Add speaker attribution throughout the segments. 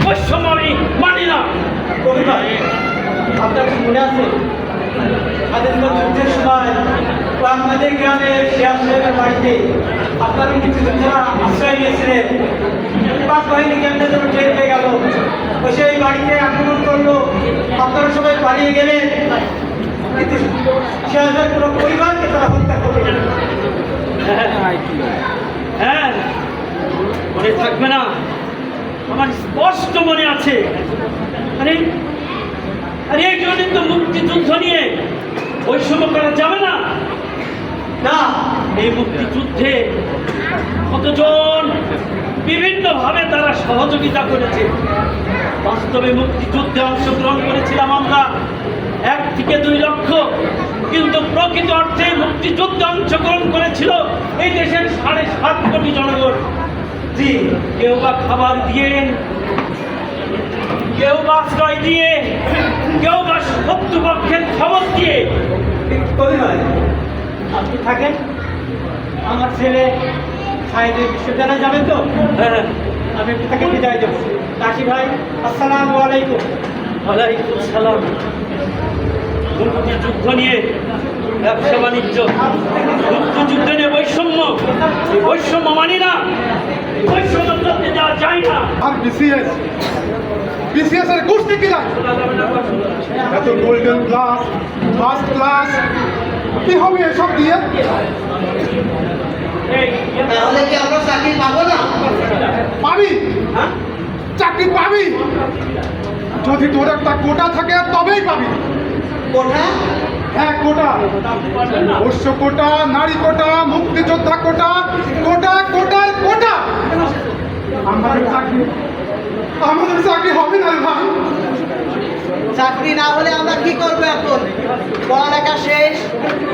Speaker 1: বৈষম্য আমি মানি না।
Speaker 2: আপনার কি মনে আছে স্বাধীনতা যুদ্ধের সময় আপনাদের গ্রামে শেয়ার সাহেবের বাড়িতে আপনারা মুক্তিযোদ্ধারা আশ্রয় নিয়েছিলেন? পাক বাহিনী কেন্দ্রে যখন টের পেয়ে গেল সেই বাড়িতে আক্রমণ করলো, আপনারা সবাই পালিয়ে গেলেন, কিন্তু শেয়ার সাহেব পুরো পরিবারকে তারা হত্যা করলেন।
Speaker 1: হ্যাঁ, মনে থাকবে না? আমার স্পষ্ট মনে আছে। আরে আরে এই জন্য তো মুক্তিযুদ্ধ নিয়ে বৈষম্য করা যাবে না।
Speaker 2: না,
Speaker 1: এই মুক্তিযুদ্ধে কতজন বিভিন্নভাবে তারা সহযোগিতা করেছে। বাস্তবে মুক্তিযুদ্ধে অংশগ্রহণ করেছিলাম আমরা 1 থেকে 2 লক্ষ, কিন্তু প্রকৃত অর্থে মুক্তিযুদ্ধে অংশগ্রহণ করেছিল এই দেশের 7.5 কোটি জনগণ। জি, কেউ বা খাবার দিয়ে, কেউ বা আশ্রয় দিয়ে, কেউ বা শত্রুপক্ষের খবর দিয়ে।
Speaker 2: আপনি থাকেন, আমার ছেলে সাহেবের বিশ্ববিদ্যালয়ে যাবেন তো?
Speaker 1: হ্যাঁ,
Speaker 2: আমি তাকে বিদায় দেবো। কাশি ভাই, আসসালামু আলাইকুম।
Speaker 1: ওয়ালাইকুম সালাম। মুক্তিযুদ্ধ নিয়ে ব্যবসা বাণিজ্য, মুক্তিযুদ্ধ নিয়ে বৈষম্য, এই বৈষম্য মানি না। বৈষম্য করতে দেওয়া যায় না।
Speaker 3: আর বিসিএস এর গোষ্ঠী কি যায়? এত গোল্ডেন ক্লাস, ফার্স্ট ক্লাস, কি হবে এসব দিয়ে?
Speaker 4: তাহলে কি আমরা চাকরি পাবো না?
Speaker 3: পাবি, চাকরি পাবি যদি তোর একটা কোটা থাকে, তবেই পাবি।
Speaker 4: কোঠা?
Speaker 3: হ্যাঁ, কোটা, পোষ্য কোটা, নারী কোটা, মুক্তিযোদ্ধা কোটা, কোটা কোটার কোটা। আমাদের চাকরি হবে না রে ভাই।
Speaker 4: চাকরি না হলে আমরা কি করবো এখন? পড়ালেখা শেষ,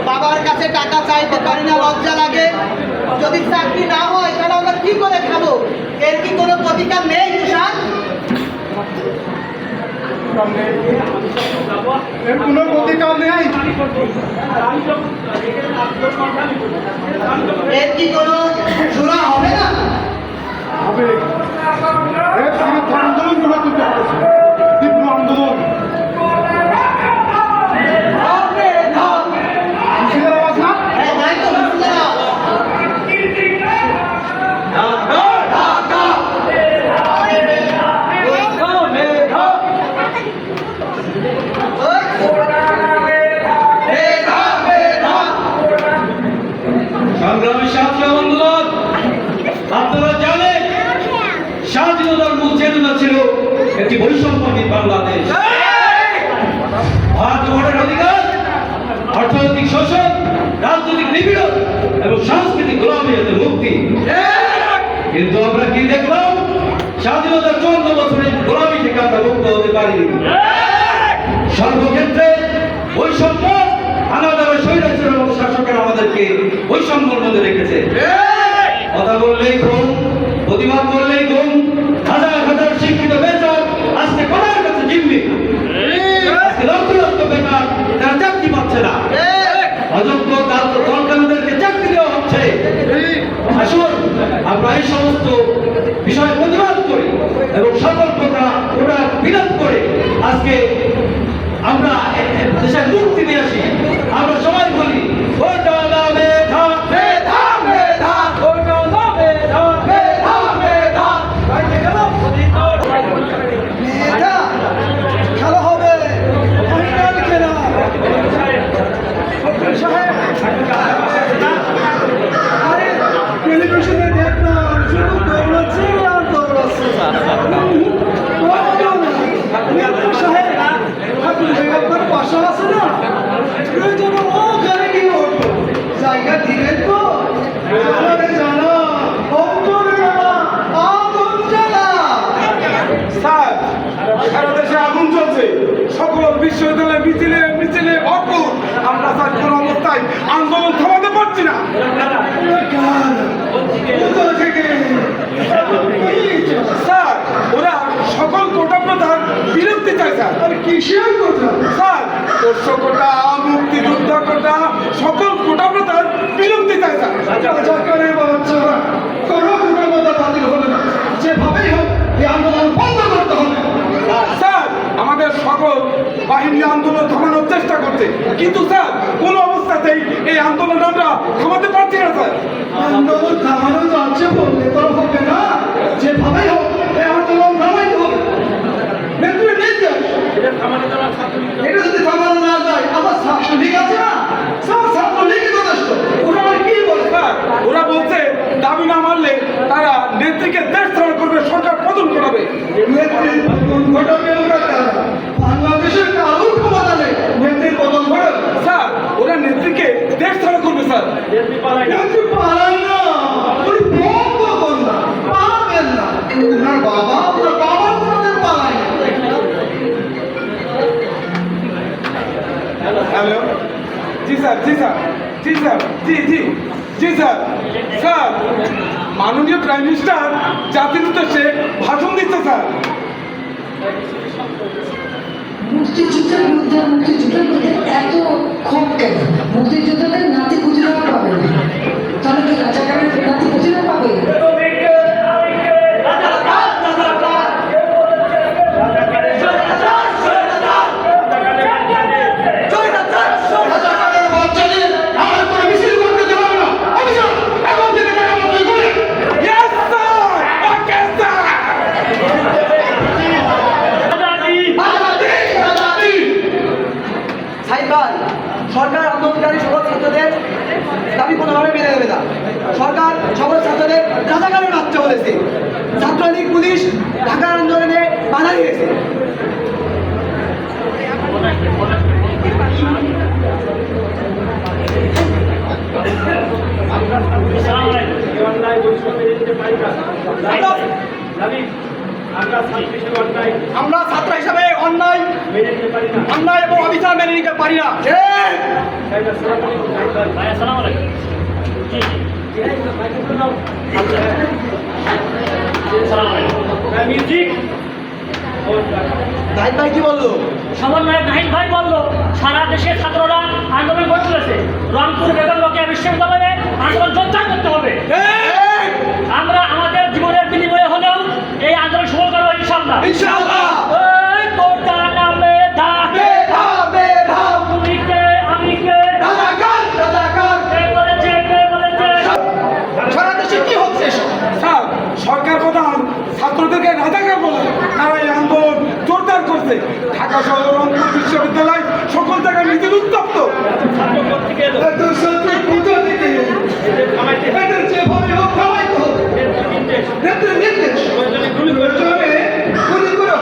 Speaker 4: বাবার কাছে টাকা চাইতে পারি না, লজ্জা লাগে। যদি চাকরি না হয় তাহলে আমরা কি করে খাবো? এর কি কোনো প্রতিকার নেই তুষার?
Speaker 3: এর কোনো প্রতিকার নেই।
Speaker 4: এর কি কোনো সুরা হবে না?
Speaker 3: হবে, এর বিরুদ্ধে আন্দোলন করে তুলতে হবে, তীব্র আন্দোলন। মিছিলের আওয়াজ না?
Speaker 4: হ্যাঁ, তাই তো মিছিলের আওয়াজ।
Speaker 5: সংগ্রামী ছাত্র আন্দোলন, আপনারা জানেন স্বাধীনতার মূল চেতনা ছিল একটি বৈষম্যহীন বাংলাদেশ। ভোটের অধিকার, অর্থনৈতিক শোষণ, রাজনৈতিক নিপীড়ন এবং সাংস্কৃতিক গোলামি হতে মুক্তি। কিন্তু আমরা কি দেখলাম? স্বাধীনতার 14 বছরের গোলামি থেকে আমরা মুক্ত হতে পারিনি। সর্বক্ষেত্রে বৈষম্য, আলাদা স্বৈরাচার এবং শাসকের আমাদেরকে বৈষম্যের মধ্যে রেখেছে। কথা বললেই ঘুম, প্রতিবাদ করলেই ঘুম। হাজার হাজার শিক্ষিত বেকার আজকে কোথার কাছে জিম্মি। আজকে লক্ষ লক্ষ বেকার, তারা চাকরি পাচ্ছে না। অযোগ্য দলকারীদেরকে চাকরি দেওয়া হচ্ছে। আসুন আমরা এই সমস্ত বিষয়ে প্রতিবাদ করি এবং সকল প্রকার ওটা বিরোধ করে আজকে আমরা দেশের মুক্তি নিয়ে আসি। আমরা সবাই বলি ওটা না মেধা, মেধা মেধা, ওটা না মেধা, মেধা মেধা।
Speaker 4: মেয়েটা খেলা হবে, ফাইনাল খেলা। টেলিভিশনে দেখলাম শুধু দৌড়াচ্ছে আর দৌড়াচ্ছে। আপনার পাশা আছে না, প্রয়োজন ওখানে গিয়ে উঠবো। জায়গা দিলেন তো? জানা অন্তর জানা, আগুন জ্বালা।
Speaker 3: স্যার, সারা দেশে আগুন চলছে, সকল বিশ্ববিদ্যালয়ে মিছিলে মিছিলে ভরপুর। আমরা স্যার কোনো অবস্থায় আন্দোলন থামাতে পারছি না। স্যার, ওরা সকল কোটা প্রধান বিরক্তি চায় স্যার। আর কিসের কোটা? স্যার, পোষ্য কোটা, মুক্তিযোদ্ধা কোটা, সকল কোটা প্রধান বিরক্তি চায় স্যার। সরকারের বাচ্চারা কোনো কোটার মধ্যে বাতিল হবে না, যেভাবেই হোক এই আন্দোলন বন্ধ করতে হবে। বাহিনী আন্দোলন থামানোর চেষ্টা করছে, কিন্তু স্যার কোনো অবস্থাতেই এই আন্দোলন আমরা থামাতে পারছি না স্যার।
Speaker 2: আন্দোলন থামানো যাচ্ছে বললে তো হবে না, যেভাবেই হোক এই আন্দোলন থামাইতে হবে। নেত্রী নির্দেশ,
Speaker 1: এটা থামানো যাবে না, ছাত্রলীগ
Speaker 2: এটা যদি থামানো না যায় আমার ছাত্রলীগ আছে না, সব ছাত্রলীগই যথেষ্ট। ওরা আবার কি বলে?
Speaker 3: স্যার ওরা বলছে দাবি না মানলে তারা নেত্রীকে দেশ ছাড়া করবে, সরকার পতন করাবে।
Speaker 2: নেত্রীর পতন ঘটাবে ওরা কারা? বাংলাদেশের কারোর ক্ষমতা নেই নেত্রীর পতন ঘটাবে।
Speaker 3: স্যার ওরা নেত্রীকে দেশ ছাড়া করবে স্যার।
Speaker 1: নেত্রী পালায় না।
Speaker 2: নেত্রী পালায় না, উনি বঙ্গ কন্যা, পালাবেন না। ওনার বাবা কোনোদিন পালায় না।
Speaker 3: হ্যালো, জি স্যার, জি স্যার, জি স্যার, জি জি জি স্যার। স্যার মাননীয় প্রাইম মিনিস্টার জাতির উদ্দেশ্যে ভাষণ দিচ্ছে স্যার।
Speaker 6: মুক্তিযুদ্ধের বিরুদ্ধে এত ক্ষোভ কেন? মুক্তিযোদ্ধাদের নাতি গুজরাট পাবে না, তাহলে কি রাজাকারের নাতি গুজরাট পাবে?
Speaker 2: রাজাকারের বাচ্চাদের আমার কোনো মিছিল করতে দেওয়া হবে না। অভিযান এখন থেকে মেরামত করে।
Speaker 3: Yes sir, okay sir.
Speaker 4: Saeed ভাই, সরকার আন্দোলনকারী সকল ছাত্রদের দাবি কোনোভাবে মেনে নেবে না। সরকার সকল ছাত্রদের রাজাকারের বাচ্চা বলেছে। ছাত্রলীগ পুলিশ ঢাকার আন্দোলনে বাধা দিয়েছে। আমরা ছাত্র হিসাবে অন্যায় এবং অবিচার মেনে নিতে পারি না। জাহিদ ভাই কি বললো?
Speaker 7: সমন্বয়ক নাহিদ ভাই বলল, সারা দেশের ছাত্ররা আন্দোলন করে চলেছে। রংপুর বেগম রোকেয়া বিশ্ববিদ্যালয়ে আন্দোলন জোরদার করতে হবে। আমরা আমাদের জীবনের বিনিময়ে হলেও এই আন্দোলন সফল করবো ইনশাআল্লাহ।
Speaker 2: ইনশাআল্লাহ।
Speaker 7: এই কোটা নামে ধাকে, তুমি কে আমি কে,
Speaker 2: রাজাকার
Speaker 7: কে বলেছে কে বলেছে।
Speaker 2: সারা দেশে কি হচ্ছে এসব?
Speaker 3: স্যার সরকার প্রধান ছাত্রদেরকে রাজাকার বলে, তারা এই আন্দোলন জোরদার করছে। ঢাকা শহর রংপুর বিশ্ববিদ্যালয় সকল জায়গায় মিছিল উত্তপ্ত।
Speaker 2: এত শত্রু কোথা থেকে এলো? এদের যেভাবে হোক খাওয়াইতে হবে। নেত্রীর নির্দেশ, প্রয়োজনে গুলি করে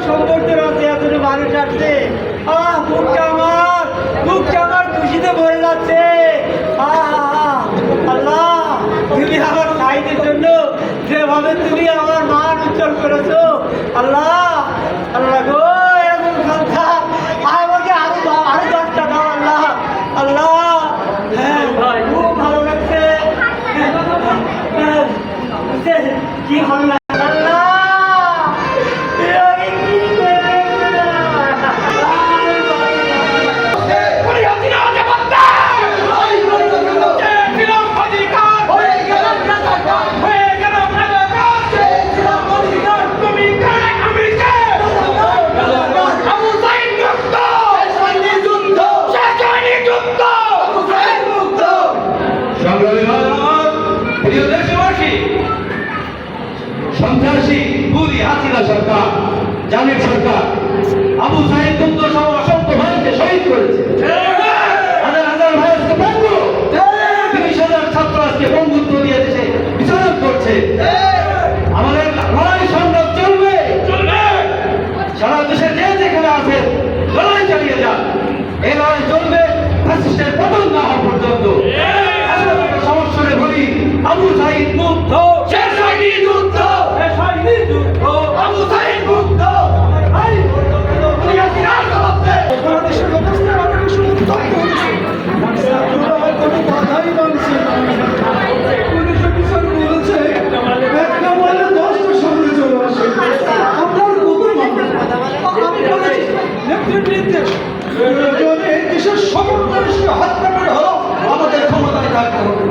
Speaker 2: সম্পর্কে আছে এতটা মানুষ আসছে বুকটা আমার খুশিতে ভরে যাচ্ছে আল্লাহ তুমি আমার সাইদের জন্য যেভাবে তুমি আমার মান উজ্জ্বল করেছো আল্লাহ আল্লাহ গো এরকম সংখ্যা আমাকে আরো 10টা দাও আল্লাহ আল্লাহ হ্যাঁ খুব ভালো লাগছে কি ভালো লাগছে
Speaker 5: সন্ত্রাসী গুলি হাসিনা সরকার জালিম সরকার আবু সাইদ মুক্ত সহ অসংখ্য ভাইকে শহীদ করেছে। হাজার হাজার ভাই আজকে পঙ্গু, 30,000 ছাত্র আজকে বন্ধুত্ব দিয়ে দেশে বিচরণ করছে। আমাদের লড়াই সংগ্রাম চলবে সারা দেশে যে যেখানে আছে লড়াই চালিয়ে যান। এই লড়াই চলবে ফ্যাসিস্টের পতন না হওয়া পর্যন্ত। সমস্যারে বলি আবু সাইদ মুক্ত, শেষ হয়নি যুদ্ধ, শেষ হয়নি যুদ্ধ, আবু সাইদ মুক্ত।
Speaker 3: বাংলাদেশের অবস্থা আমাকে শুধু তথ্য হচ্ছে কোনো বাধাই মানছে না। পুলিশ অফিসার বলেছে একটা মালে 10টা সামনে চলে আসে। আপনার কত আমি বলেছি লেফটেন্যান্ট নির্দেশ প্রয়োজন এই দেশের সকল মানুষকে হত্যা করে হলো আমাদের ক্ষমতায় থাকতে হবে।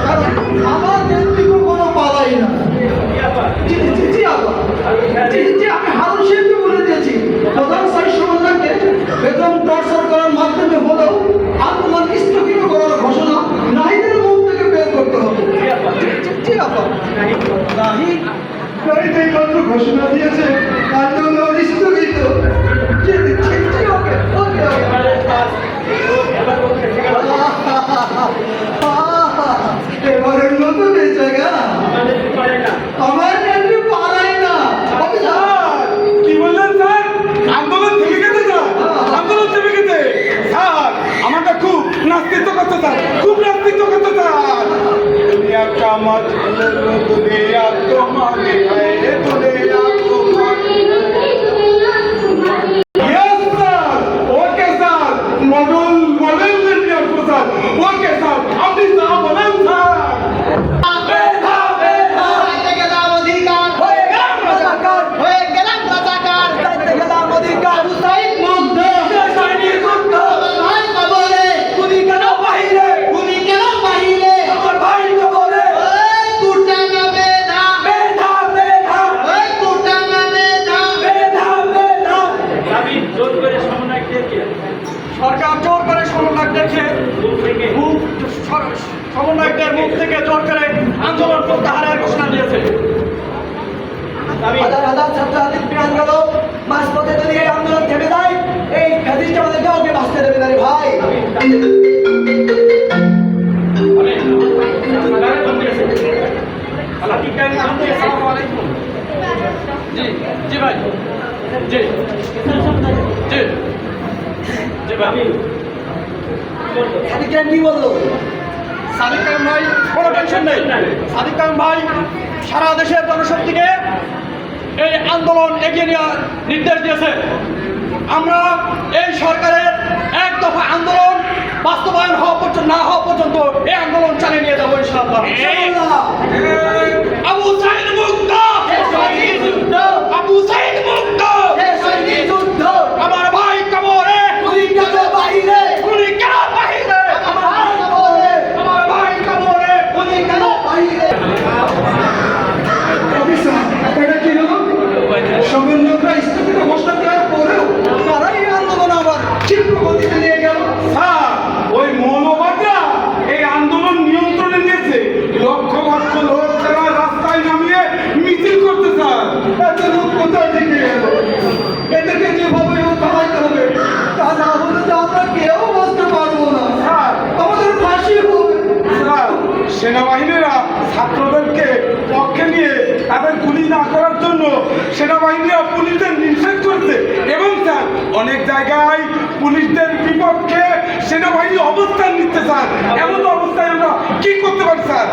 Speaker 3: কারণ আমার নেতৃত্ব কোনো পালাই না। আমি হারুন শেখকে বলে দিয়েছি প্রধান সারি সমাধানকে বেতন টর্চার করার মাধ্যমে হলেও আন্দোলন স্থগিত করার ঘোষণা নাহিদের মুখ থেকে বের করতে হবে। নাহিদ মাত্র ঘোষণা দিয়েছে আন্দোলন স্থগিত। এবারের মতো বেঁচে গেল আমার নেত্রী পালাই না। কি বললেন স্যার? আন্দোলন থেমে গেছে স্যার, আন্দোলন থেমে গেছে স্যার। আমাকে খুব নাস্তিত্ব করতে স্যার, খুব নাস্তিত্ব করতে স্যার। দুনিয়া का मतलब दुनिया तुम्हारी है, दुनिया तुम्हारी है। Yes sir, okay sir, model India sir, okay sir, আপনি যা বলেন স্যার।
Speaker 2: সরকার জোর করে সমন্বয়কদেরকে সমন্বয়কদের মুখ থেকে জোর করে আন্দোলন প্রত্যাহারের ঘোষণা দিয়েছে।
Speaker 4: হাজার হাজার ছাত্রছাত্রী প্রাণ গেল মাঝপথে যদি এই আন্দোলন থেমে যায় এই ফ্যাসিস্ট আমাদের কাউকে বাঁচতে দেবে না রে ভাই।
Speaker 2: জি ভাই, জি জি জি ভাই।
Speaker 4: কি বললো?
Speaker 2: সাদিক কায়েম ভাই কোনো টেনশন নেই। সাদিক কায়েম ভাই সারা দেশের জনশক্তিকে এই আন্দোলন এগিয়ে নেওয়ার নির্দেশ দিয়েছে। আমরা এই সরকারের এক দফা আন্দোলন বাস্তবায়ন না হওয়া পর্যন্ত এই আন্দোলন চালিয়ে নিয়ে যাবো ইনশাআল্লাহ। আবু সাইদ মুক্ত, আবু সাইদ মুক্ত, আমার ভাই কবরে,
Speaker 4: তুই কেন বাহিরে?
Speaker 2: উনি কেন বাহিরে? আমার ভাই কবরে, উনি কেন বাহিরে?
Speaker 3: এটা কি হলো? সমন্বয়করা স্থগিত ঘোষণা দেওয়ার পরেও তারা এই আন্দোলন আবার ক্ষিপ্র গতিতে নিয়ে গেল। স্যার, ওই মৌলবাদীরা এই আন্দোলন নিয়ন্ত্রণে নিয়েছে। লক্ষ লক্ষ লোক যারা রাস্তায় নামিয়ে মিছিল করতে স্যার। এত লোক কোথায় থেকে এলো? এদেরকে যেভাবে থামাইতে হবে, তা না হলে তো আমরা কেউ বাঁচতে পারবো না। স্যার, আমাদের ফাঁসি হবে। স্যার, সেনাবাহিনীরা ছাত্রদেরকে পক্ষে নিয়ে তাদের গুলি না করার জন্য জন্য সেনাবাহিনীরা পুলিশদের নিষেধ করছে এবং স্যার অনেক জায়গায় পুলিশদের বিপক্ষে সেনাবাহিনী অবস্থান নিচ্ছে স্যার। এমন অবস্থায় আমরা কি করতে পারি স্যার?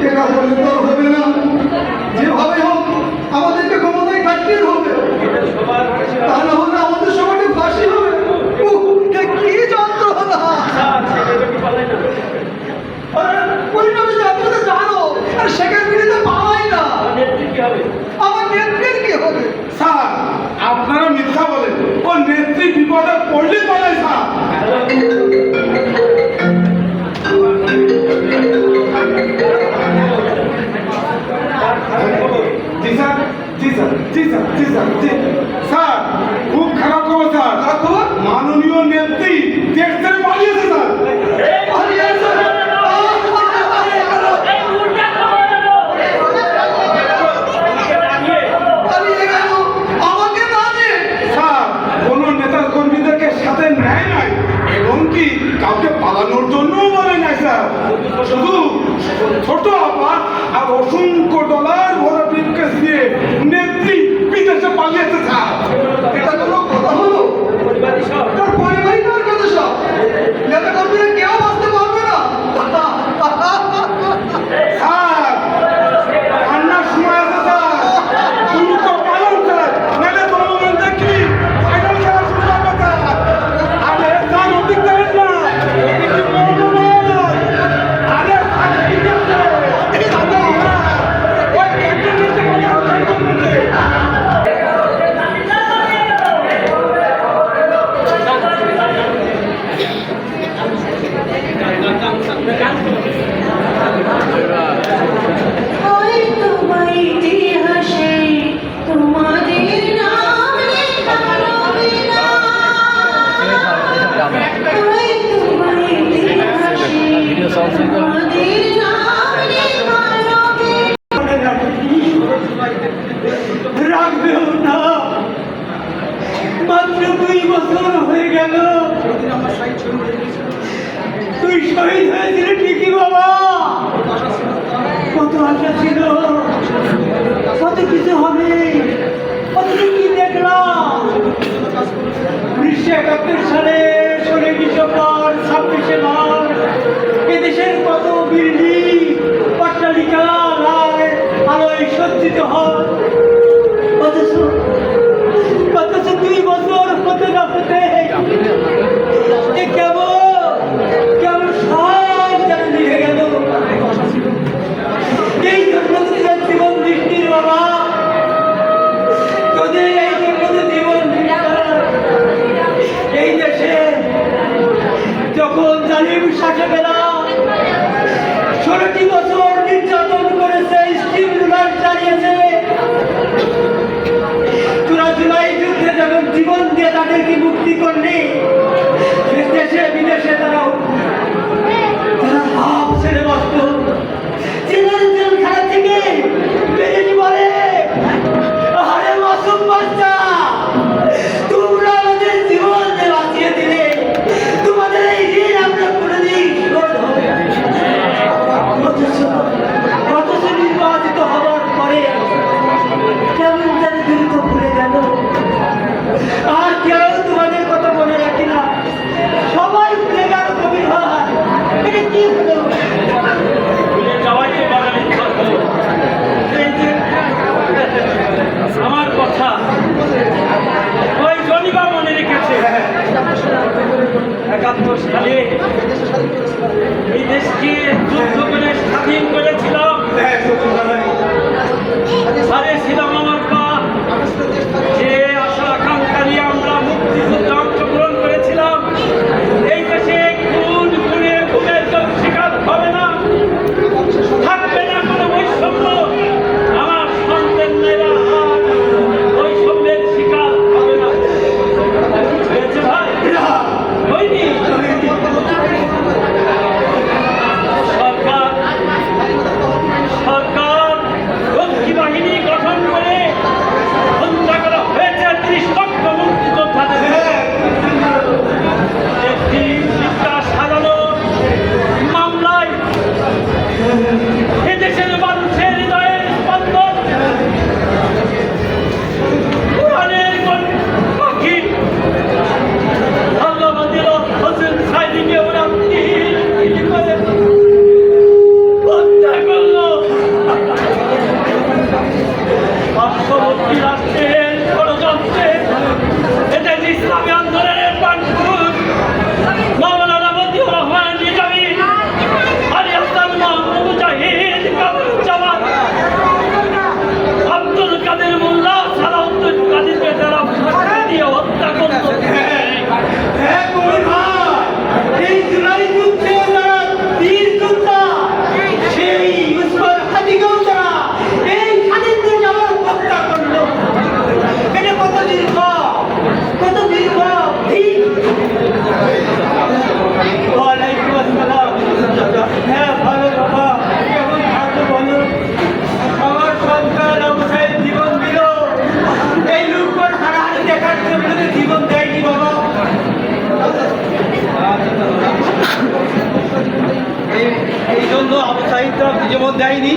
Speaker 2: এটা বললে তো হবে না, যেভাবে হোক আমাদেরকে ক্ষমতায় থাকতেই হবে, তা না হলে আমাদের সবাইকে ফাঁসি হবে। উহ, এ কি যন্ত্রণা! পরিণামে যে আপনারা জানো, আর সেখানে বিরুদ্ধে পাওয়াই না। আমার নেত্রীর কি হবে?
Speaker 3: স্যার আপনারা মিথ্যা বলেন, ও নেত্রী বিপদে পড়লে পালায় স্যার। জি স্যার, জি স্যার, জি স্যার, জি স্যার, জি স্যার। খুব খারাপ খবর স্যার। মাননীয় নেত্রী দেশ ছেড়ে পালিয়েছে স্যার।
Speaker 7: এই মুহূর্তে খবর এলো।
Speaker 2: পালিয়ে গেল, আমাকে না দিয়ে।
Speaker 3: স্যার কোনো নেতা কর্মীদেরকে সাথে নেয় নাই এবং কি কাউকে পালানোর জন্যও বলে নাই স্যার। শুধু ছোট আপা আর অসংখ্য ডলার ভরা ব্রিফকেস দিয়ে নেত্রী বিদেশে পালিয়েছে স্যার।
Speaker 2: এটা কোনো কথা হলো? তার পরিবারই তার কথা সব। নেতা কর্মীরা কেউ বাঁচতে পারবে না।
Speaker 3: স্যার রান্নার সময় আছে স্যার, দ্রুত পালন স্যার, নাহলে জনগণ দেখি ফাইনাল খেলা শুরু হবে স্যার। আরে স্যার অধিক দেন না, এদিকে বড় নয়। আরে স্যার ঠিক আছে, ওই ক্যান্টিনের থেকে পালন করতে।
Speaker 8: ওই তোমার ইতিহাসে তোমাদের নাম লেখা রবে না। ওই তোমার ইতিহাসে তোমাদের নাম লেখা রবে
Speaker 2: রাখবেও না। মাত্র 2 বছর হয়ে গেল তুই শহীদ হয়েছিলি ঠিকই বাবা, কত আশা ছিল, কত কিছু হবে, কত কি দেখলাম। 1971 সালে 16 ডিসেম্বর 26শে মার্চ এদেশের কত বিল্ডিং অট্টালিকা আলোয় সজ্জিত হয়, অথচ 2 বছর হতে না হতে এ কেমন সব যেন নিভে গেল। এই জন্য তোদের জীবন দৃষ্টির বাবা, তোদের এই জন্য জীবন এই দেশে যখন জালিম শাসকেরা 16টি বছর নির্যাতন করেছে, স্টিম রুলার চালিয়েছে, দেয়নি